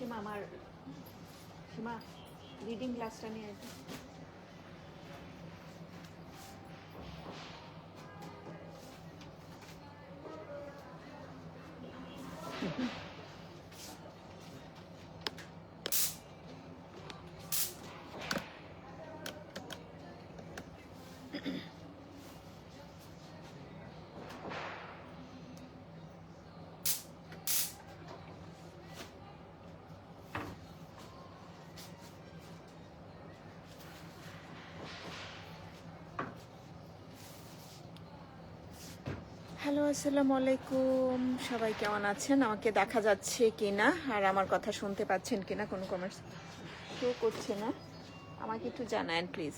সীমা আমার সীমা রিডিং গ্লাসটা নিয়ে আসবে। হ্যালো, আসসালামু আলাইকুম। সবাই কেমন আছেন? আমাকে দেখা যাচ্ছে কিনা আর আমার কথা শুনতে পাচ্ছেন কিনা? কোনো কমেন্টস শো করছে না, আমাকে একটু জানান প্লিজ।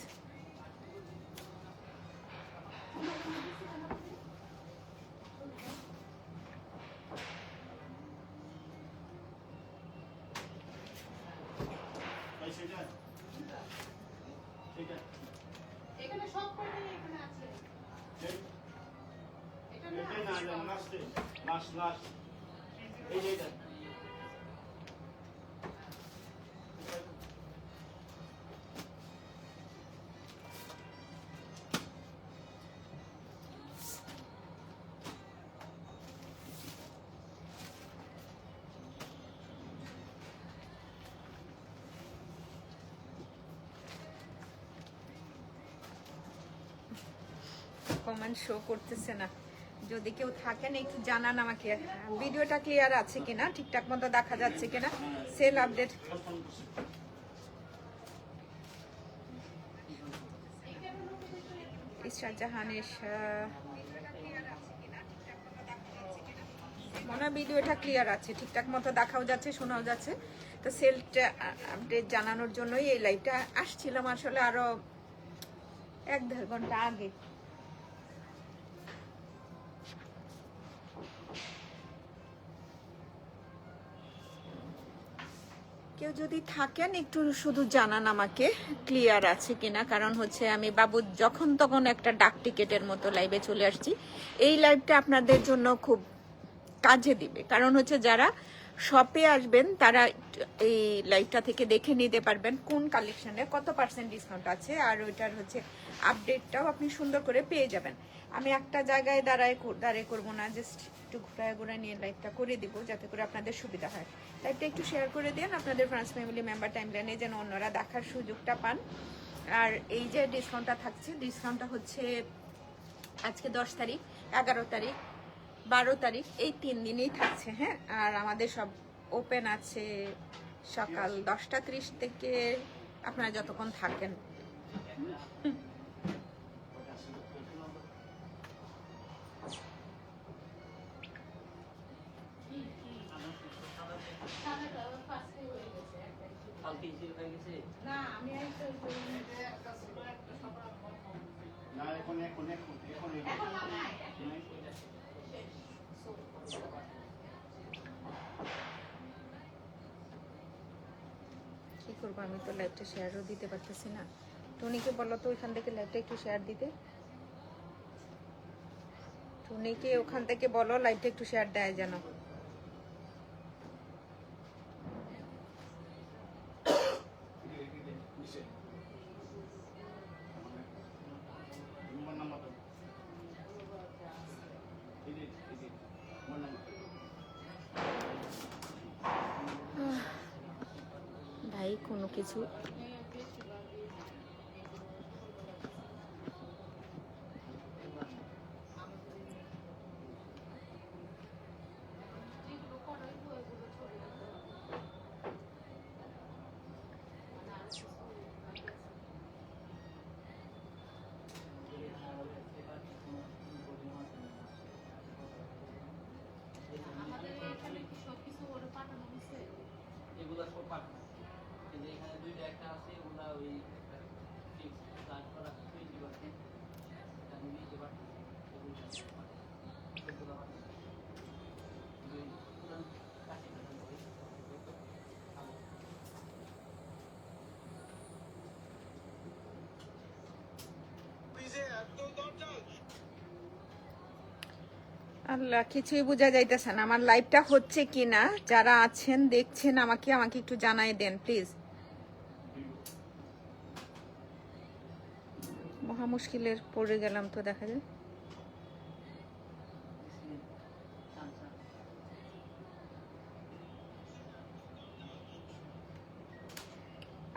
এখানে সব কয়টাই এখানে আছে। এটা না লাস্ট এই যে এটা কমেন্ট শো করতেছে না, যদি কেউ থাকেন একটু জানান আমাকে। ভিডিওটা ক্লিয়ার আছে কিনা, ঠিকঠাক মতো দেখা যাচ্ছে কিনা, সেল আপডেট। শাহজাহানের মনে হয় ভিডিওটা ক্লিয়ার আছে, ঠিকঠাক মতো দেখাও যাচ্ছে, শোনাও যাচ্ছে। তো সেলটা আপডেট জানানোর জন্যই এই লাইভটা আসছিলাম আসলে আরো 1-1.5 ঘন্টা আগে। কেউ যদি থাকেন একটু শুধু জানান আমাকে ক্লিয়ার আছে কিনা, কারণ হচ্ছে আমি বাবু যখন তখন একটা ডাক টিকেটের মতো লাইভে চলে আসছি। এই লাইভটা আপনাদের জন্য খুব কাজে দিবে, কারণ হচ্ছে যারা শপে আসবেন তারা এই লাইভটা থেকে দেখে নিতে পারবেন কোন কালেকশনে কত % ডিসকাউন্ট আছে, আর ওইটার হচ্ছে আপডেটটাও আপনি সুন্দর করে পেয়ে যাবেন। আমি একটা জায়গায় দাঁড়ায় করবো না, জাস্ট একটু ঘুরায় নিয়ে লাইভটা করে দিব যাতে করে আপনাদের সুবিধা হয়। লাইভটা একটু শেয়ার করে দিন আপনাদের ফ্রেন্ডস ফ্যামিলি মেম্বার টাইমলাইনে, যেন অন্যরা দেখার সুযোগটা পান। আর এই যে ডিসকাউন্টটা থাকছে, ডিসকাউন্টটা হচ্ছে আজকে 10 তারিখ, 11 তারিখ, 12 তারিখ, এই 3 দিনেই থাকছে। হ্যাঁ, আর আমাদের সব ওপেন আছে সকাল 10টা 30 থেকে আপনারা যতক্ষণ থাকেন। না আমি না এখন কি করবো, আমি তো লাইভটা শেয়ারও দিতে পারতেছি না। টুনিকে বলো তো ওইখান থেকে লাইভটা একটু শেয়ার দিতে। টুনিকে ওখান থেকে বলো লাইভটা একটু শেয়ার দেয় যেন। ভাই কোনো কিছু এগুলা সব পাঠানো, কিন্তু এখানে দুইটা একটা আছে, ওগুলা ওই ফিক্স চার্জ করা 20%, আমি দিতে পারছি আল্লাহ, কিছুই বোঝা যাইতেছে না আমার লাইভটা হচ্ছে কিনা। যারা আছেন দেখছেন আমাকে আমাকে একটু জানাই দেন প্লিজ। মহা মুশকিলের পড়ে গেলাম তো, দেখা যায়।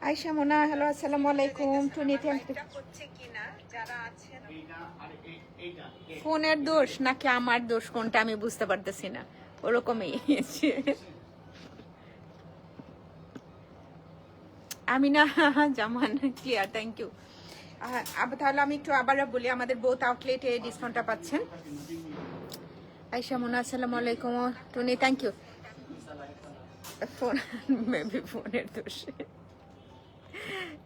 আয়শা মোনা, হ্যালো, আসসালামু আলাইকুম। টুনি, থ্যাংক ইউ। হচ্ছে কিনা, যারা আছেন। এইটা আর এইটা ফোনের দোষ নাকি আমার দোষ কোনটা আমি বুঝতে পারতেছি না, ওরকমই। আমি না জামান ক্লিয়ার, থ্যাংক ইউ। তাহলে আমি একটু আবার বলি, আমাদের বোথ আউটলেটে ডিসকাউন্টটা পাচ্ছেন। আয়শা মোনা, আসসালামু আলাইকুম। টুনি, থ্যাংক ইউ। ফোন, মেবি ফোনের দোষ।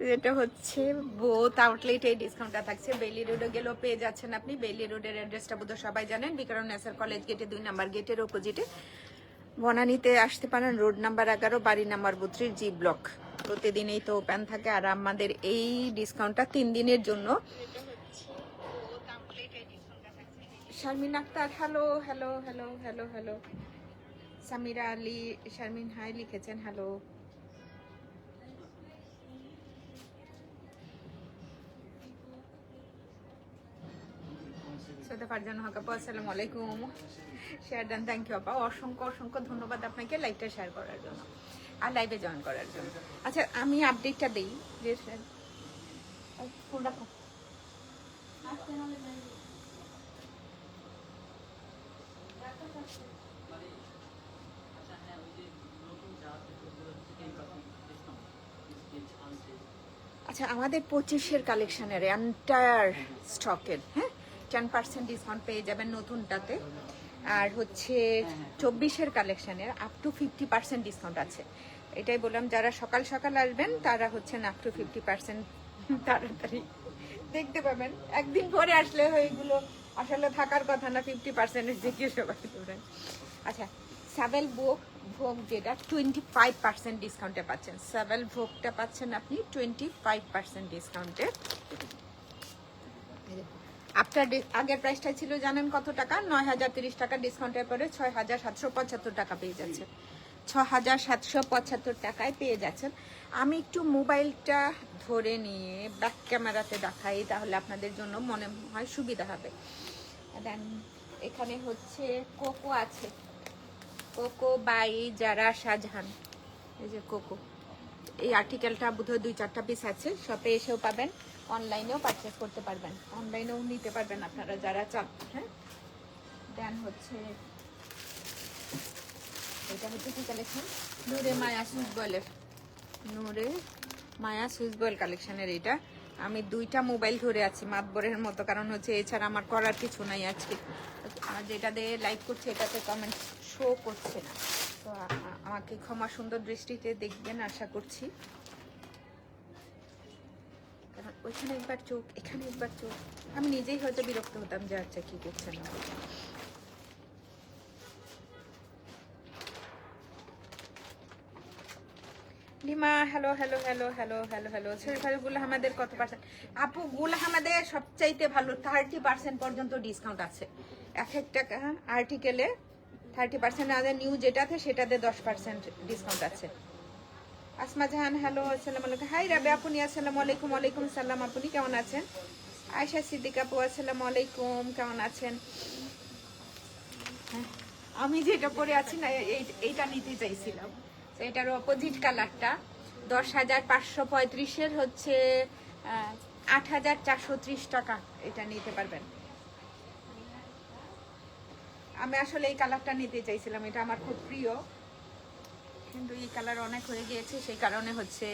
যেটা হচ্ছে বোথ আউটলেটে ডিসকাউন্টটা থাকছে। বেইলি রোডে গেলেও পেয়ে যাচ্ছেন আপনি। বেইলি রোডের অ্যাড্রেসটা বোধহয় সবাই জানেন, বিকারণ নেসার কলেজ গেটে 2 নাম্বার গেটের অপোজিটে। বনানীতে আসতে পারেন, রোড নাম্বার 11, বাড়ি নাম্বার 32, জি ব্লক। প্রতিদিনই তো ওপেন থাকে। আর আমাদের এই ডিসকাউন্টটা 3 দিনের জন্য। Sharmin Akter, hello hello hello hello hello. Samira Ali, Sharmin hi লিখেছেন, হ্যালো। ফারজানা হক আপা, আসসালামু আলাইকুম। শেয়ার ডান, থ্যাংক ইউ আপা, অসংখ্য অসংখ্য ধন্যবাদ আপনাকে লাইভটা শেয়ার করার জন্য আর লাইভে জয়েন করার জন্য। আচ্ছা, আমি আপডেটটা দিই যে ফোন রাখো। আচ্ছা, আমাদের 25-এর কালেকশনের এন্টায়ার স্টকের, হ্যাঁ, 10% ডিসকাউন্ট পেয়ে যাবেন নতুনটাতে। আর হচ্ছে 24-এর কালেকশনের আপ টু 50% ডিসকাউন্ট আছে। এটাই বললাম, যারা সকাল সকাল আসবেন তারা হচ্ছেন আপ টু 50% তাড়াতাড়ি দেখতে পাবেন। একদিন পরে আসলে এগুলো আসলে থাকার কথা না, 50% দেখে সবাই ধরেন। আচ্ছা, সাবেল ভোগ যেটা 25% ডিসকাউন্টে পাচ্ছেন। সাবেল ভোগটা পাচ্ছেন আপনি 25% ডিসকাউন্টে। আপনার আগের প্রাইসটা ছিল জানেন কত টাকা? 9030 টাকা। ডিসকাউন্টের পরে 6775 টাকা পেয়ে যাচ্ছেন। 6775 টাকায় পেয়ে যাচ্ছেন। আমি একটু মোবাইলটা ধরে নিয়ে ব্যাক ক্যামেরাতে দেখাই, তাহলে আপনাদের জন্য মনে হয় সুবিধা হবে। দেন এখানে হচ্ছে কোকো আছে, কোকো বাই যারা শাহজাহান। এই যে কোকো, এই আর্টিকেলটা বোধহয় 2-4টা পিস আছে। শপে এসেও পাবেন, অনলাইনেও পারচেস করতে পারবেন, অনলাইনেও নিতে পারবেন আপনারা যারা চান। হ্যাঁ, দেন হচ্ছে এটা হচ্ছে কি কালেকশন, নূরে মায়া সুইচ বয়েলের, নূরে মায়া সুইচ বয়েল কালেকশনের। এটা আমি 2টা মোবাইল ধরে আছি মাতবরের মতো, কারণ হচ্ছে এছাড়া আমার করার কিছু নাই আজকে। আর যেটা দিয়ে লাইভ করছে এটাতে কমেন্ট শো করছে না, তো আমাকে ক্ষমা সুন্দর দৃষ্টিতে দেখবেন আশা করছি। কারণ ওইখানে একবার চোখ, এখানে একবার চোখ, আমি নিজেই হয়তো বিরক্ত হতাম যে আচ্ছা কি করছে না। Lima, hello hello hello hello hello hello. শরীফার গুল আহমেদের কত পার্সেন্ট? আপু, গুল আহমেদের সবচাইতে ভালো 30% পর্যন্ত ডিসকাউন্ট আছে। এক একটা আর্টিকেলে 30%, আমাদের নিউ যেটাতে সেটাতে 10% ডিসকাউন্ট আছে। আসমা জাহান, হ্যালো, আসসালামু আলাইকুম। হাই রাবে আপনি, আসসালামু আলাইকুম। ওয়ালাইকুম সালাম, আপনি কেমন আছেন? আয়শা সিদ্দিকা আপু, আসসালামু আলাইকুম, কেমন আছেন? আমি যেটা পরে আছি না, এইটা নিতে চাইছিলাম। এটার অপোজিট কালারটা 10,535-এর হচ্ছে 8,430 টাকা। এটা নিতে পারবেন। আমি আসলে এই কালারটা নিতে চাইছিলাম, এটা আমার খুব প্রিয়, কিন্তু এই কালার অনেক হয়ে গিয়েছে, সেই কারণে হচ্ছে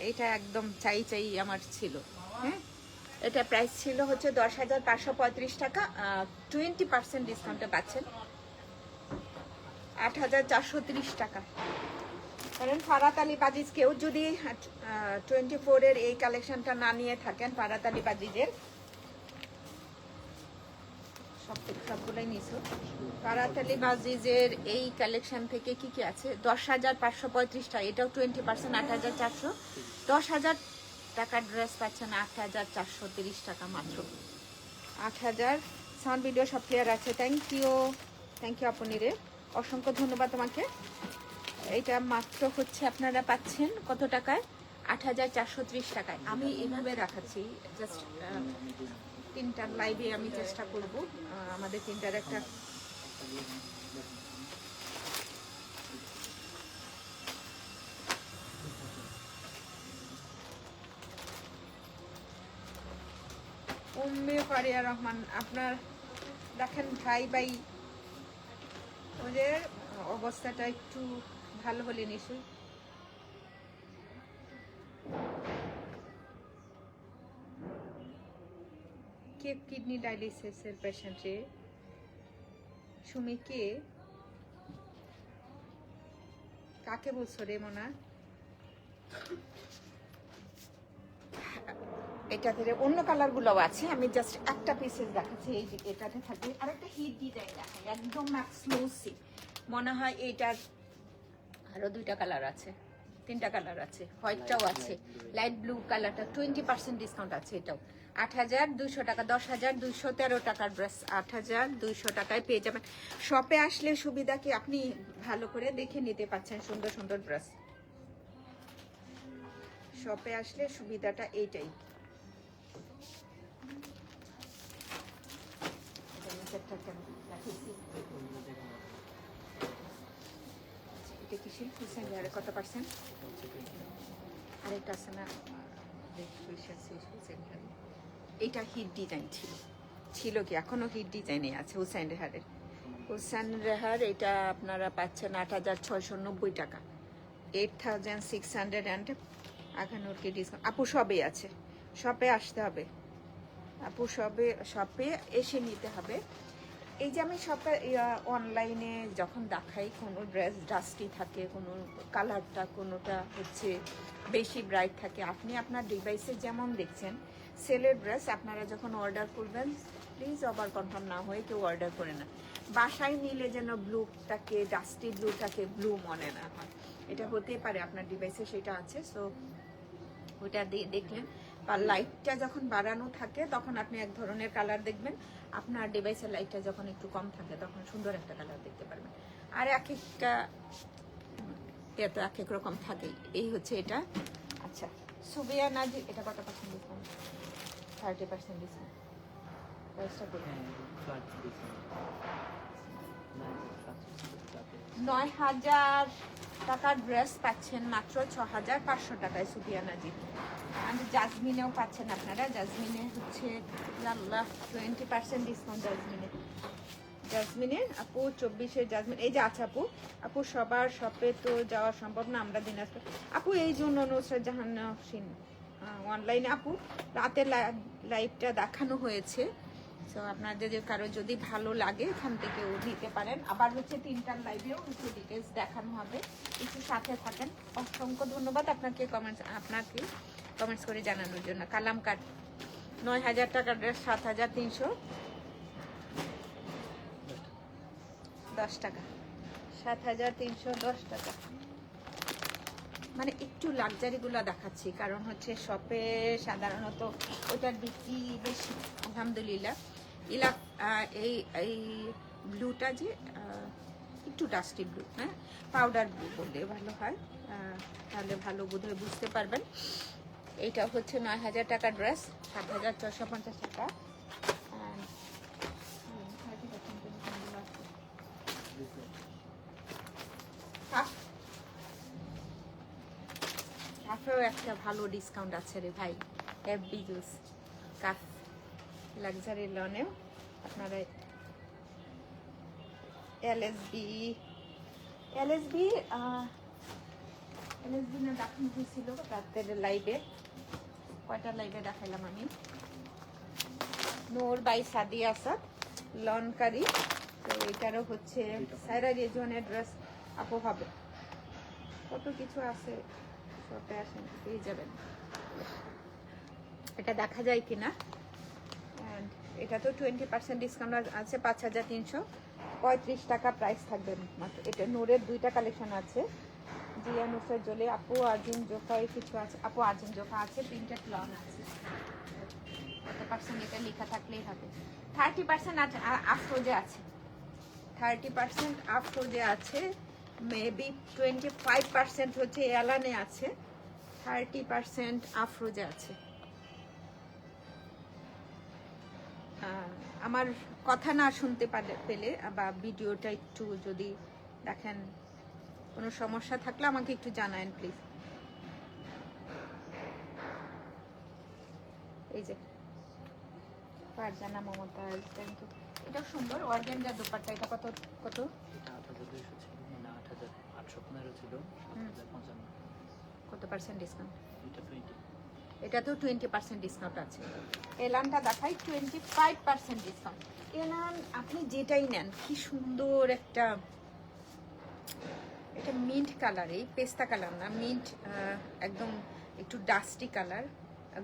এটা একদম চাই আমার ছিল। হ্যাঁ, এটা প্রাইস ছিল হচ্ছে 10,535 টাকা। 20% ডিসকাউন্টে পাচ্ছেন 8,430 টাকা। কারণ ফারাত আলী বাজিজ, কেউ যদি 24-এর এই কালেকশনটা না নিয়ে থাকেন, ফারাত আলী বাজিজের সবগুলোই নিছো। ফারাত আলী বাজিজের এই কালেকশন থেকে কি কি আছে? 10,535 টাকা, এটাও 20%, 8,400। 10,000 টাকার ড্রেস পাচ্ছেন 8,430 টাকা মাত্র। 8,000 সাউন্ড ভিডিও সব ক্লিয়ার আছে। থ্যাংক ইউ আপনি রে, অসংখ্য ধন্যবাদ তোমাকে। এইটা মাত্র হচ্ছে আপনারা পাচ্ছেন কত টাকায়? 8,430 টাকায়। আমি এভাবে দেখাচ্ছি, জাস্ট তিনটার লাইভে আমি চেষ্টা করব আমাদের তিনটার একটা উম্মে ফারিয়া রহমান, আপনার দেখেন ভাই ওদের অবস্থাটা একটু ভালো হলে নিশ্চয়ই। কে কিডনি ডায়ালিসিসের পেশেন্ট রে? সুমি কে? কাকে বলছো রে মোনা? এটাতে অন্য কালার গুলো আছে, আমি জাস্ট একটা পিসেস দেখাচ্ছি। এই যে এটাতে থাকবে আর একটা হিট ডিজাইন দেখাই, একদম এক্সক্লুসিভ। মনে হয় এইটার আরো দুইটা কালার আছে, তিনটা কালার আছে, হোয়াইটটাও আছে, লাইট ব্লু কালারটা 20% ডিসকাউন্ট আছে। এটাও 8,200 টাকা, 10,213 টাকার ড্রেস 8,200 টাকায় পেয়ে যাবেন। শপে আসলে সুবিধা কি, আপনি ভালো করে দেখে নিতে পারছেন সুন্দর সুন্দর ড্রেস। শপে আসলে সুবিধাটা এইটাই। এটা কি শিল্প কত পার্সেন্ট? আরেকটা আছে না, এটা হিট ডিজাইন ছিল কি এখনো হিট ডিজাইনে আছে। হুসাইন রেহার এটা আপনারা পাচ্ছেন 8,690 টাকা, 8,600 কি ডিসকাউন্ট। আপু সবই আছে, শপে আসতে হবে আপু, শপে এসে নিতে হবে। এই যে আমি শপে অনলাইনে যখন দেখাই কোনো ড্রেস ডাস্টি থাকে, কোনো কালারটা কোনোটা হচ্ছে বেশি ব্রাইট থাকে, আপনি আপনার ডিভাইসে যেমন দেখছেন সেলের ড্রেস আপনারা যখন অর্ডার করবেন প্লিজ আবার কনফার্ম না হয়ে কেউ অর্ডার করে না। বাসায় নিলে যেন ব্লুটাকে, ডাস্টি ব্লুটাকে ব্লু মনে না হয়, এটা হতেই পারে আপনার ডিভাইসে সেটা আছে। সো ওইটা দিয়ে দেখলেন, আর লাইটটা যখন বাড়ানো থাকে তখন আপনি এক ধরনের কালার দেখবেন, আপনার ডিভাইসের লাইটটা যখন একটু কম থাকে তখন সুন্দর একটা কালার দেখতে পারবেন। আর এক একটা তো এক এক রকম থাকে। এই হচ্ছে এটা। আচ্ছা সুবিয়া নাজি, এটা কত পার্সেন্ট ডিসকাউন্ট? 30% ডিসকাউন্ট। প্রাইসটা বলুন। 9,000 টাকার ড্রেস পাচ্ছেন মাত্র 6,500 টাকায় সুফিয়া নাজি। আর জাজমিনেও পাচ্ছেন আপনারা, জাজমিনে হচ্ছে 20% ডিসকাউন্ট। জাজমিনে আপু 24-এর জাজমিন এই যে আছে আপু সবার শপে তো যাওয়া সম্ভব না, আমরা দিনাজপুর আপু, এই জন্য নুসরাত জাহান অনলাইনে আপু রাতের লাইভটা দেখানো হয়েছে। তো আপনাদের কারো যদি ভালো লাগে এখান থেকেও নিতে পারেন। আবার হচ্ছে তিনটার লাইভেও একটু ডিটেলস দেখানো হবে, একটু সাথে থাকেন। অসংখ্য ধন্যবাদ আপনাকে কমেন্টস করে জানানোর জন্য। কালাম কাট 9,000 টাকার ড্রেস 7,310 টাকা, 7,310 টাকা। মানে একটু লাক্সারিগুলো দেখাচ্ছি কারণ হচ্ছে শপে সাধারণত ওটার বিক্রি বেশি। আলহামদুলিল্লাহ এই ব্লুটা যে একটু ডাস্টি ব্লু, হ্যাঁ পাউডার ব্লু বললে ভালো হয়, তাহলে ভালো বোধহয় বুঝতে পারবেন। এইটা হচ্ছে 9,000 টাকার ড্রেস 7,450 টাকা। কাফেও একটা ভালো ডিসকাউন্ট আছে রে ভাই, এফবি জুস কাফ লাক্সারি লনেও আপনারা এলএসবি না দেখানো হয়েছিল রাতের লাইভে। কয়টা লাইভে দেখাইলাম আমি? নূর বাই সাদিয়া আসাদ লনকারি, তো এটারও হচ্ছে সাইরা রেজওয়ানের ড্রেস আপু হবে। কত কিছু আছে, শপে আসেন পেয়ে যাবেন। এটা দেখা যায় কিনা, এটা তো 20% ডিসকাউন্ট আছে, 5,335 টাকা প্রাইস থাকবে মাত্র। এটা নূরের দুইটা কালেকশন আছে, জিয়া নুসরাত জলে আপু আর্জিন জোফা কিছু আছে, আপু আর্জিন জোফা আছে, প্রিন্টেড লন আছে। কত পার্সেন্ট এটা লেখা থাকলেই হবে। 30% আফরোজে আছে, 30% আফরোজে আছে, মেবি 25% হচ্ছে এলানে আছে, 30% আফরোজে আছে। আমার কথা না শুনতে পেলে বা ভিডিওটা একটু যদি দেখেন কোনো সমস্যা থাকলে আমাকে একটু জানায়েন প্লিজ। এই যে ফারজানা মমতাজ, থ্যাংক ইউ। এটা সুন্দর অর্গানজা দোপাট্টা, এটা কত কত? এটা 8200 ছিল, মানে 8815 ছিল, 7055। কত পার্সেন্ট ডিসকাউন্ট? এটা 20। এটা তো 20% ডিসকাউন্ট আছে। এলানটা দেখাই, 25% ডিসকাউন্ট। এলান আপনি যেটাই নেন, কি সুন্দর একটা, এটা মিন্ট কালার, এই পেস্তা কালার না, মিন্ট একদম একটু ডাস্টি কালার,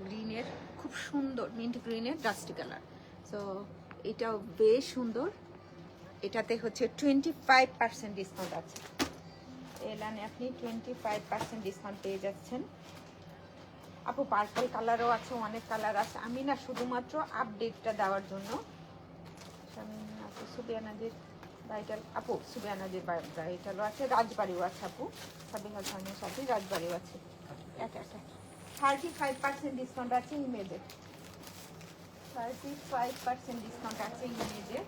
গ্রিনের, খুব সুন্দর মিন্ট গ্রিনের ডাস্টি কালার। সো এটাও বেশ সুন্দর। এটাতে হচ্ছে 25% ডিসকাউন্ট আছে। এলানে আপনি 25% ডিসকাউন্ট পেয়ে যাচ্ছেন। আপু পার্পল কালারও আছে, অনেক কালার আছে। আমি না শুধুমাত্র আপডেটটা দেওয়ার জন্য, আপু সুবিয়ানাজির ব্রাইটাল, আপু সুবিয়ানাজির ব্রাইটালও আছে, রাজবাড়িও আছে আপু, সাবিহা খানের সাথে রাজবাড়িও আছে। এটা 35% ডিসকাউন্ট আছে ইমেজে, 35% ডিসকাউন্ট আছে ইমেজে।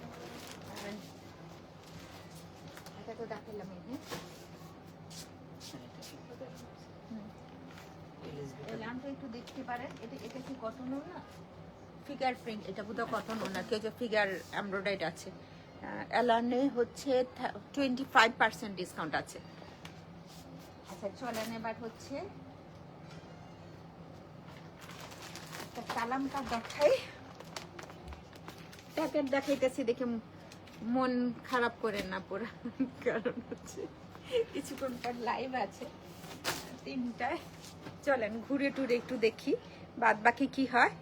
এটা তো দেখালাম এই এলামটা একটু দেখতে পারেন। এটা কি কটনও না, ফিগার প্রিন্ট, এটা বোধহয় কটনও না, কেউ যে ফিগার এমব্রয়ডারি আছে। এলানে হচ্ছে 25% ডিসকাউন্ট আছে। আচ্ছা চলেন এবার হচ্ছে কালামটা দেখাই। প্যাকেট দেখাইতেছি দেখে মন খারাপ করেন না পুরো, কারণ হচ্ছে কিছুক্ষণ পর লাইভ আছে 3টায়। চলেন ঘুরে টুরে একটু দেখি বাদ বাকি কি হয়।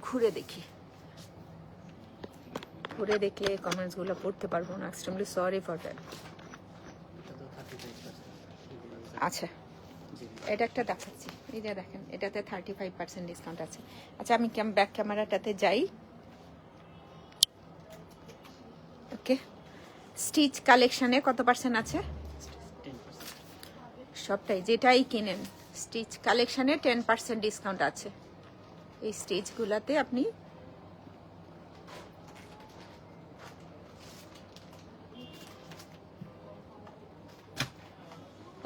ঘুরে দেখি, ঘুরে দেখলে কমেন্টস গুলো পড়তে পারবো না, এক্সট্রিমলি সরি ফর দ্যাট। আচ্ছা এটা একটা দেখাচ্ছি, এই যে দেখেন এটাতে 35% ডিসকাউন্ট আছে। আচ্ছা আমি ব্যাক ক্যামেরাটাতে যাই। ওকে, স্টিচ কালেকশনে কত পার্সেন্ট আছে? 10%। সবটাই যেটাই কিনেন স্টিচ কালেকশনে 10% ডিসকাউন্ট আছে। এই স্টিচগুলোতে আপনি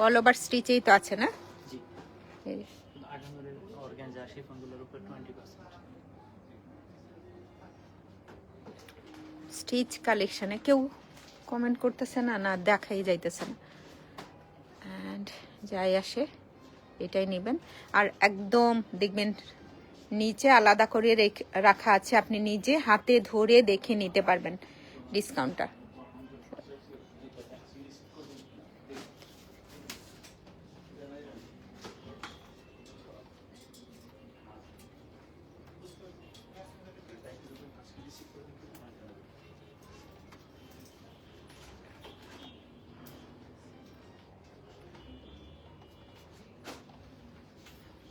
অল ওভার স্টিচেই তো আছে না? জি, এই আগানোরের অর্গানজা শিফনগুলোর উপর 20%। স্টিচ কালেকশনে কেউ কমেন্ট করতেছে না, না দেখাই যাইতেছে না। অ্যান্ড যাই আসে এটাই নেবেন। আর একদম দেখবেন নিচে আলাদা করে রাখা আছে, আপনি নিজে হাতে ধরে দেখে নিতে পারবেন ডিসকাউন্টটা।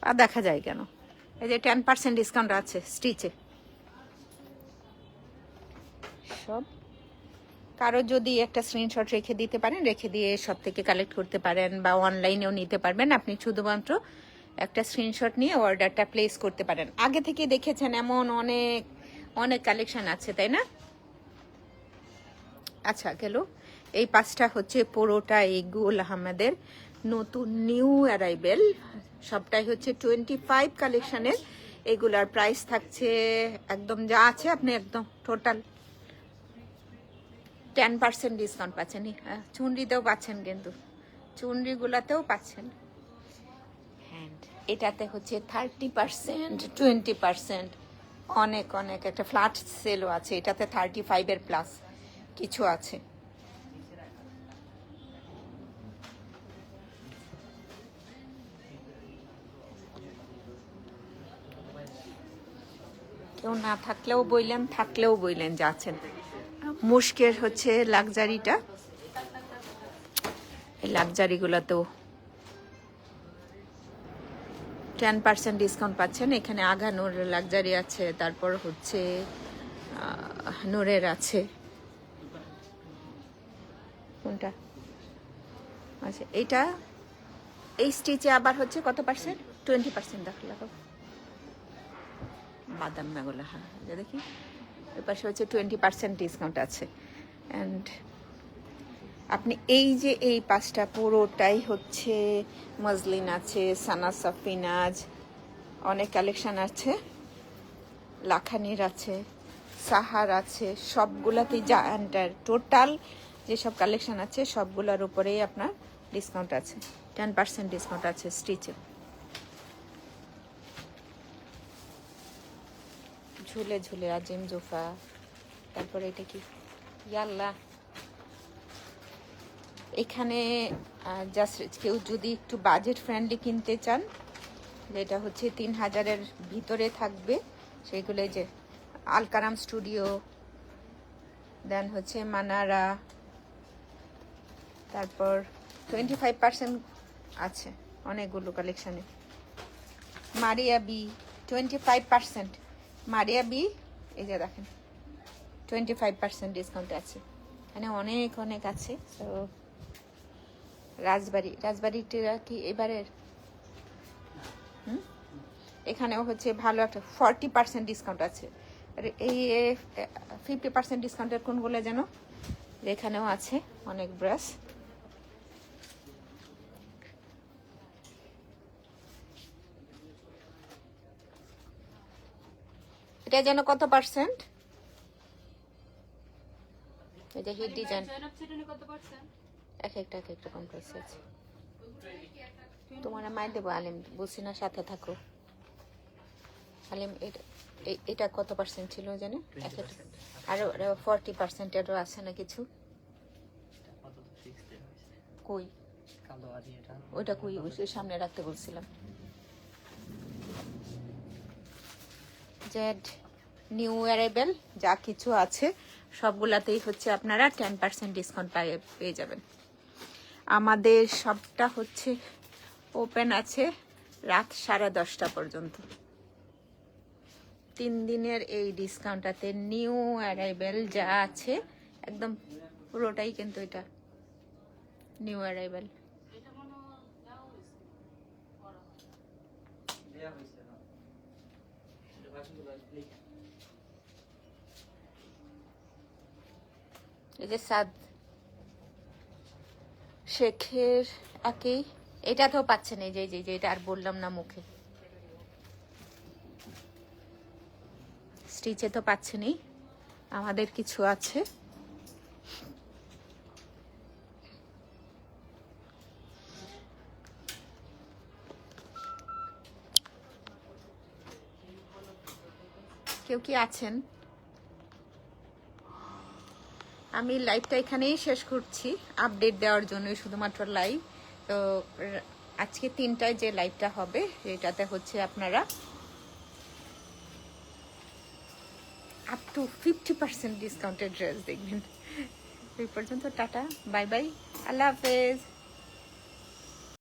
আর দেখা যায় কেন, এই যে 10% ডিসকাউন্ট আছে স্টিচে সব। কারো যদি একটা স্ক্রিনশট রেখে দিতে পারেন, রেখে দিয়ে সব থেকে কালেক্ট করতে পারেন, বা অনলাইনেও নিতে পারবেন। আপনি শুধুমাত্র একটা স্ক্রিনশট নিয়ে অর্ডারটা প্লেস করতে পারেন। আগে থেকে দেখেছেন এমন অনেক অনেক কালেকশন আছে, তাই না? আচ্ছা গেল এই 5টা হচ্ছে পুরোটা এই গুল আহমেদের নতুন নিউ অ্যারাইভেল, সবটাই হচ্ছে 25 কালেকশনের। এগুলার প্রাইস থাকছে একদম যা আছে আপনি একদম টোটাল 10% ডিসকাউন্ট পাচ্ছেন। চুনরিতেও পাচ্ছেন, কিন্তু চুনরিগুলাতেও পাচ্ছেন। হ্যান্ড এটাতে হচ্ছে 30%, 20%, অনেক অনেক একটা ফ্ল্যাট সেলও আছে। এটাতে 35-এর প্লাস কিছু আছে। কেউ না থাকলেও বইলেন, থাকলেও বইলেন যাচ্ছেন। মুশকের হচ্ছে লাক্সারিটা লাক্সারিগুলোতেও 10% ডিসকাউন্ট পাচ্ছেন। এখানে আগা নূর লাক্সারি আছে, তারপর হচ্ছে নূরের আছে। কোনটা? আচ্ছা, এইটা এই স্টিচে আবার হচ্ছে কত পার্সেন্ট? 20% দেখো লাগো বাদাম মেগুলা। হ্যাঁ, দেখি এর পাশে হচ্ছে 20% ডিসকাউন্ট আছে। অ্যান্ড আপনি এই যে এই পাঁচটা পুরোটাই হচ্ছে মজলিন আছে, সানা সাফিনাজ, অনেক কালেকশন আছে, লাখানির আছে, সাহার আছে, সবগুলাতেই যা টোটাল যেসব কালেকশন আছে সবগুলোর উপরেই আপনার ডিসকাউন্ট আছে, 10% ডিসকাউন্ট আছে স্টিচে। ঝুলে ঝুলে আজিম জুফা, তারপরে এটা কি ইয়াল্লা। এখানে জাস্ট কেউ যদি একটু বাজেট ফ্রেন্ডলি কিনতে চান, যেটা হচ্ছে 3000-এর ভিতরে থাকবে, সেগুলো যে আলকারাম স্টুডিও, দেন হচ্ছে মানারা, তারপর 25% আছে অনেকগুলো কালেকশানে। মারিয়া বি 25%, মারিয়া বি এই যে দেখেন 25% ডিসকাউন্ট আছে। এখানে অনেক অনেক আছে। তো রাজবাড়িটা কি এবারের? এখানেও হচ্ছে ভালো একটা 40% ডিসকাউন্ট আছে। আর এই 50% ডিসকাউন্টের কোনগুলো যেন? এখানেও আছে অনেক ব্রাশ। এটা যেন কত পার্সেন্ট? এই যে হিট ডিজাইন এক একটা কম প্রাইসে আছে। তোমার মাই দেবো আলিম, বলছি না সাথে থাকো। আলিম এটা কত পার্সেন্ট ছিল জানে? আরো 40%-এরও আছে না কিছু? কই ওইটা কই? সামনে রাখতে বলছিলাম। জেড নিউ অ্যারাইভেল যা কিছু আছে সবগুলাতেই হচ্ছে আপনারা 10% ডিসকাউন্ট পেয়ে যাবেন। আমাদের সবটা হচ্ছে ওপেন আছে রাত 10:30 পর্যন্ত। 3 দিনের এই ডিসকাউন্টটাতে নিউ অ্যারাইভেল যা আছে একদম পুরোটাই কিন্তু এটা নিউ অ্যারাইভেল। এই যে সাদ শেখের একই, এটা তো পাচ্ছেন। এই যে এটা আর বললাম না মুখে, স্টিচে তো পাচ্ছেনই। আমাদের কিছু আছে কেউ কি আছেন? আমি লাইভটা এখানেই শেষ করছি, আপডেট দেওয়ার জন্য শুধুমাত্র লাইভ। তো আজকে 3টায় যে লাইভটা হবে এটাতে হচ্ছে আপনারা আপ টু 50% ডিসকাউন্টেড ড্রেস দেখবেন। এই পর্যন্ত টাটা, বাই বাই, আল্লাহ হাফেজ।